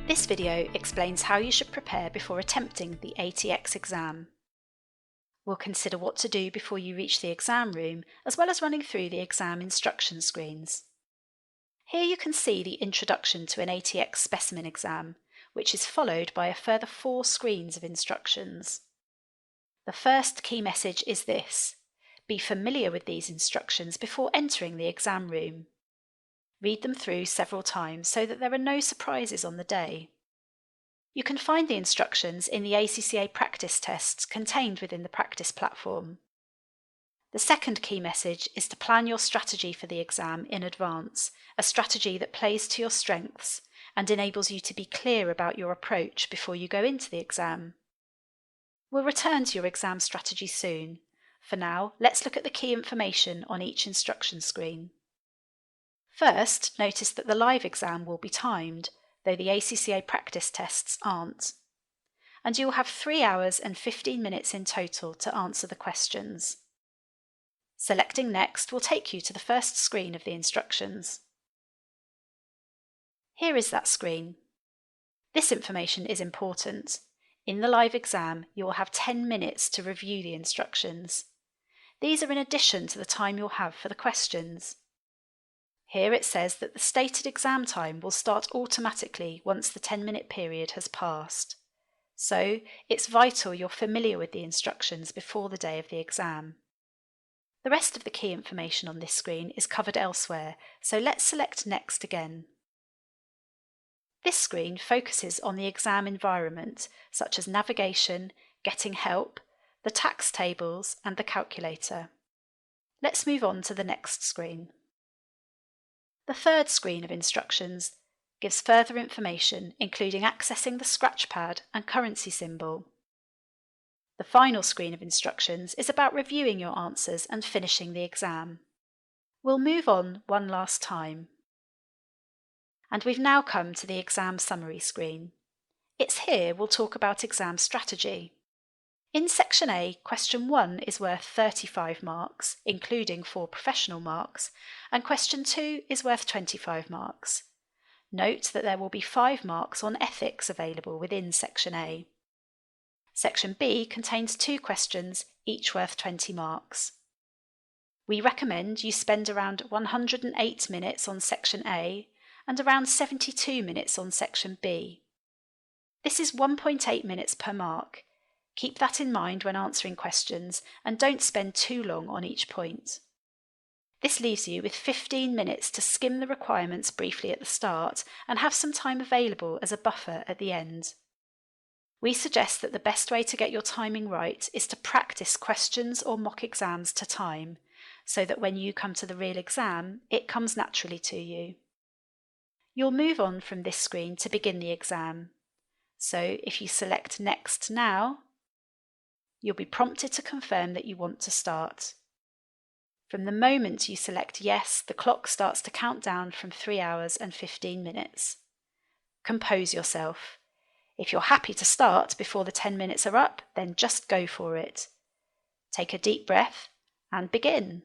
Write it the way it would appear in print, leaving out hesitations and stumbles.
This video explains how you should prepare before attempting the ATX exam. We'll consider what to do before you reach the exam room, as well as running through the exam instruction screens. Here you can see the introduction to an ATX specimen exam, which is followed by a further 4 screens of instructions. The first key message is this: be familiar with these instructions before entering the exam room. Read them through several times so that there are no surprises on the day. You can find the instructions in the ACCA practice tests contained within the practice platform. The second key message is to plan your strategy for the exam in advance, a strategy that plays to your strengths and enables you to be clear about your approach before you go into the exam. We'll return to your exam strategy soon. For now, let's look at the key information on each instruction screen. First, notice that the live exam will be timed, though the ACCA practice tests aren't. And you will have 3 hours and 15 minutes in total to answer the questions. Selecting Next will take you to the first screen of the instructions. Here is that screen. This information is important. In the live exam, you will have 10 minutes to review the instructions. These are in addition to the time you'll have for the questions. Here it says that the stated exam time will start automatically once the 10-minute period has passed. So, it's vital you're familiar with the instructions before the day of the exam. The rest of the key information on this screen is covered elsewhere, so let's select Next again. This screen focuses on the exam environment, such as navigation, getting help, the tax tables, and the calculator. Let's move on to the next screen. The third screen of instructions gives further information, including accessing the scratch pad and currency symbol. The final screen of instructions is about reviewing your answers and finishing the exam. We'll move on one last time. And we've now come to the exam summary screen. It's here we'll talk about exam strategy. In Section A, Question 1 is worth 35 marks, including 4 professional marks, and Question 2 is worth 25 marks. Note that there will be 5 marks on ethics available within Section A. Section B contains 2 questions, each worth 20 marks. We recommend you spend around 108 minutes on Section A and around 72 minutes on Section B. This is 1.8 minutes per mark. Keep that in mind when answering questions and don't spend too long on each point. This leaves you with 15 minutes to skim the requirements briefly at the start and have some time available as a buffer at the end. We suggest that the best way to get your timing right is to practice questions or mock exams to time, so that when you come to the real exam, it comes naturally to you. You'll move on from this screen to begin the exam. So if you select Next now, you'll be prompted to confirm that you want to start. From the moment you select Yes, the clock starts to count down from 3 hours and 15 minutes. Compose yourself. If you're happy to start before the 10 minutes are up, then just go for it. Take a deep breath and begin.